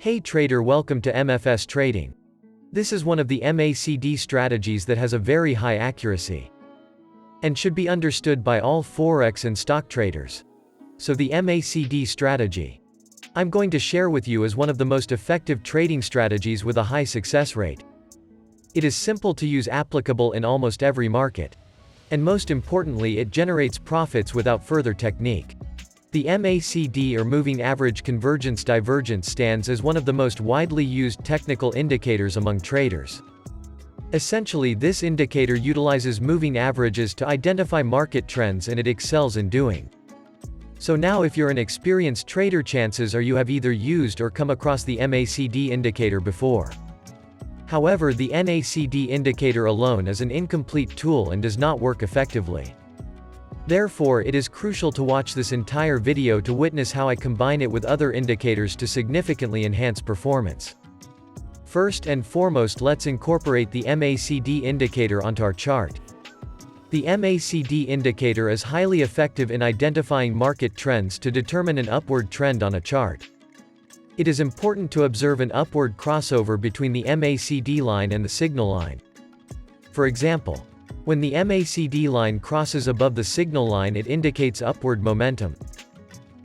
Hey trader, welcome to mfstrading. This is one of the MACD strategies that has a very high accuracy and should be understood by all forex and stock traders. So the MACD strategy I'm going to share with you is one of the most effective trading strategies with a high success rate. It is simple to use, applicable in almost every market, and most importantly, it generates profits without further technique. The MACD, or Moving Average Convergence Divergence, stands as one of the most widely used technical indicators among traders. Essentially, this indicator utilizes moving averages to identify market trends, and it excels in doing so. Now, if you're an experienced trader, chances are you have either used or come across the MACD indicator before. However, the MACD indicator alone is an incomplete tool and does not work effectively. Therefore, it is crucial to watch this entire video to witness how I combine it with other indicators to significantly enhance performance. First and foremost, let's incorporate the MACD indicator onto our chart. The MACD indicator is highly effective in identifying market trends to determine an upward trend on a chart. It is important to observe an upward crossover between the MACD line and the signal line. For example, when the MACD line crosses above the signal line, it indicates upward momentum,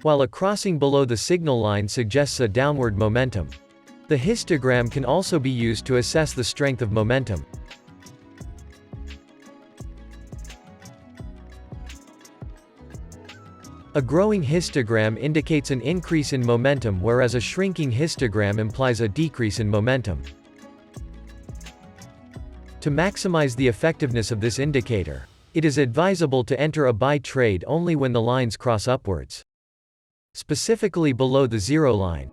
while a crossing below the signal line suggests a downward momentum. The histogram can also be used to assess the strength of momentum. A growing histogram indicates an increase in momentum, whereas a shrinking histogram implies a decrease in momentum. To maximize the effectiveness of this indicator, it is advisable to enter a buy trade only when the lines cross upwards, specifically below the zero line.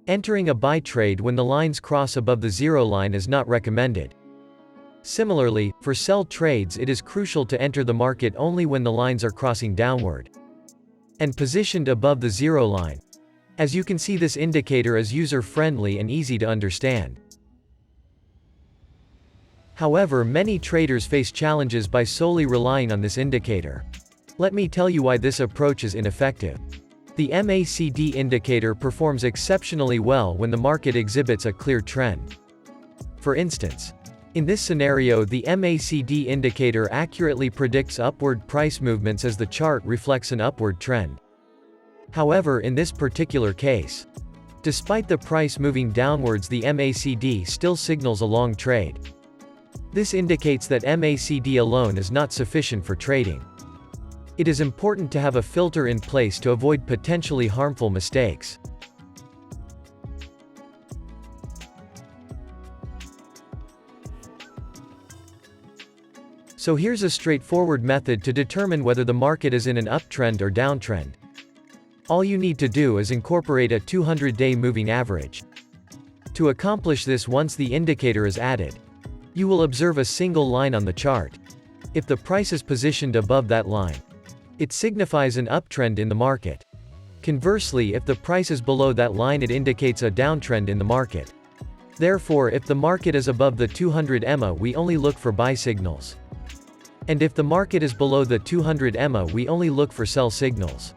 Entering a buy trade when the lines cross above the zero line is not recommended. Similarly, for sell trades, it is crucial to enter the market only when the lines are crossing downward and positioned above the zero line. As you can see, this indicator is user-friendly and easy to understand. However, many traders face challenges by solely relying on this indicator. Let me tell you why this approach is ineffective. The MACD indicator performs exceptionally well when the market exhibits a clear trend. For instance, in this scenario, the MACD indicator accurately predicts upward price movements as the chart reflects an upward trend. However, in this particular case, despite the price moving downwards, the MACD still signals a long trade. This indicates that MACD alone is not sufficient for trading. It is important to have a filter in place to avoid potentially harmful mistakes. So here's a straightforward method to determine whether the market is in an uptrend or downtrend. All you need to do is incorporate a 200-day moving average. To accomplish this, once the indicator is added, you will observe a single line on the chart. If the price is positioned above that line, it signifies an uptrend in the market. Conversely, if the price is below that line, it indicates a downtrend in the market. Therefore, if the market is above the 200 EMA, we only look for buy signals. And if the market is below the 200 EMA, we only look for sell signals.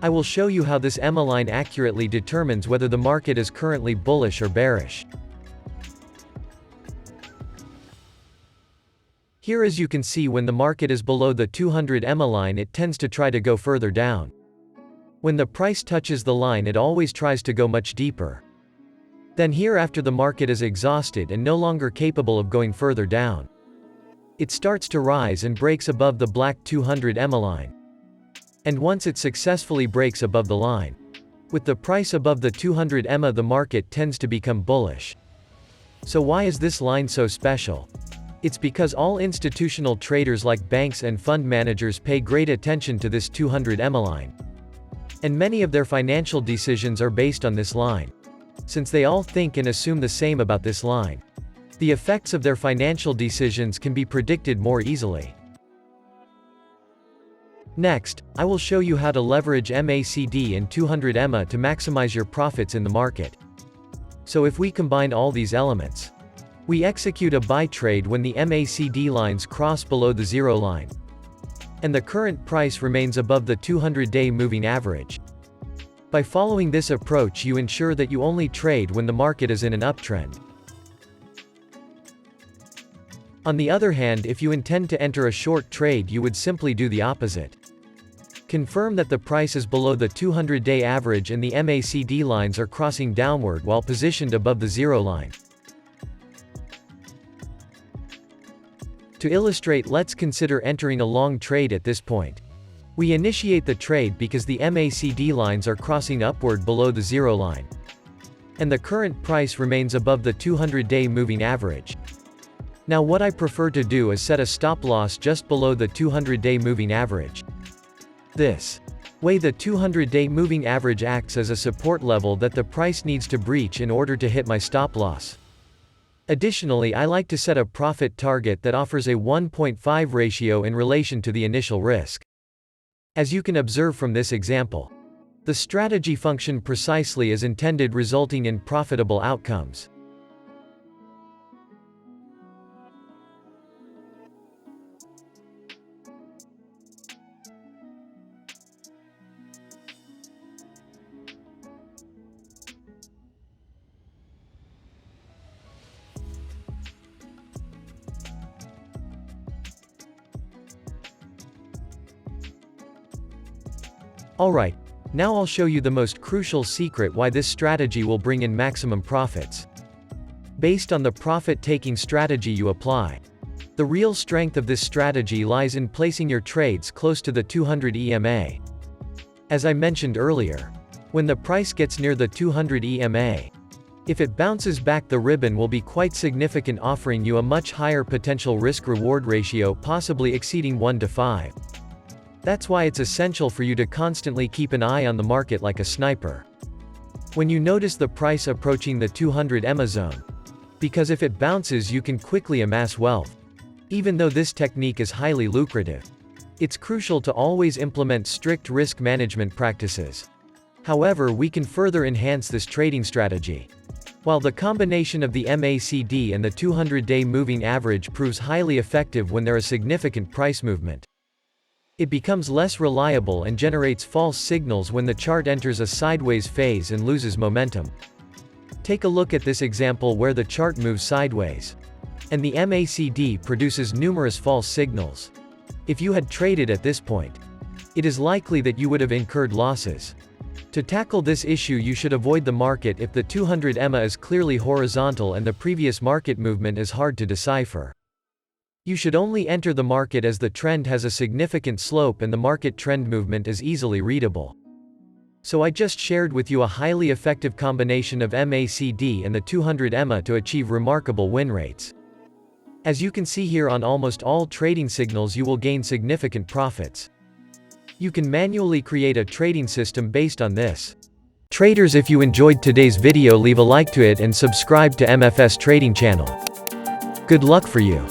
I will show you how this EMA line accurately determines whether the market is currently bullish or bearish. Here, as you can see, when the market is below the 200 EMA line, it tends to try to go further down. When the price touches the line, it always tries to go much deeper. Then here, after the market is exhausted and no longer capable of going further down, it starts to rise and breaks above the black 200 EMA line. And once it successfully breaks above the line, with the price above the 200 EMA, the market tends to become bullish. So why is this line so special? It's because all institutional traders like banks and fund managers pay great attention to this 200 EMA line. And many of their financial decisions are based on this line. Since they all think and assume the same about this line, the effects of their financial decisions can be predicted more easily. Next, I will show you how to leverage MACD and 200 EMA to maximize your profits in the market. So if we combine all these elements, we execute a buy trade when the MACD lines cross below the zero line, and the current price remains above the 200-day moving average. By following this approach, you ensure that you only trade when the market is in an uptrend. On the other hand, if you intend to enter a short trade, you would simply do the opposite. Confirm that the price is below the 200-day average and the MACD lines are crossing downward while positioned above the zero line. To illustrate, let's consider entering a long trade at this point. We initiate the trade because the MACD lines are crossing upward below the zero line. And the current price remains above the 200-day moving average. Now what I prefer to do is set a stop loss just below the 200-day moving average. This way, the 200-day moving average acts as a support level that the price needs to breach in order to hit my stop loss. Additionally, I like to set a profit target that offers a 1.5 ratio in relation to the initial risk. As you can observe from this example, the strategy functioned precisely as intended, resulting in profitable outcomes. Alright, now I'll show you the most crucial secret why this strategy will bring in maximum profits. Based on the profit-taking strategy you apply. The real strength of this strategy lies in placing your trades close to the 200 EMA. As I mentioned earlier, when the price gets near the 200 EMA, if it bounces back, the ribbon will be quite significant, offering you a much higher potential risk-reward ratio, possibly exceeding 1:5. That's why it's essential for you to constantly keep an eye on the market like a sniper. When you notice the price approaching the 200 EMA zone, because if it bounces you can quickly amass wealth. Even though this technique is highly lucrative, it's crucial to always implement strict risk management practices. However, we can further enhance this trading strategy. While the combination of the MACD and the 200-day moving average proves highly effective when there is significant price movement, it becomes less reliable and generates false signals when the chart enters a sideways phase and loses momentum. Take a look at this example where the chart moves sideways, and the MACD produces numerous false signals. If you had traded at this point, it is likely that you would have incurred losses. To tackle this issue, you should avoid the market if the 200 EMA is clearly horizontal and the previous market movement is hard to decipher. You should only enter the market as the trend has a significant slope and the market trend movement is easily readable. So I just shared with you a highly effective combination of MACD and the 200 EMA to achieve remarkable win rates. As you can see here, on almost all trading signals you will gain significant profits. You can manually create a trading system based on this. Traders, if you enjoyed today's video, leave a like to it and subscribe to MFS Trading channel. Good luck for you.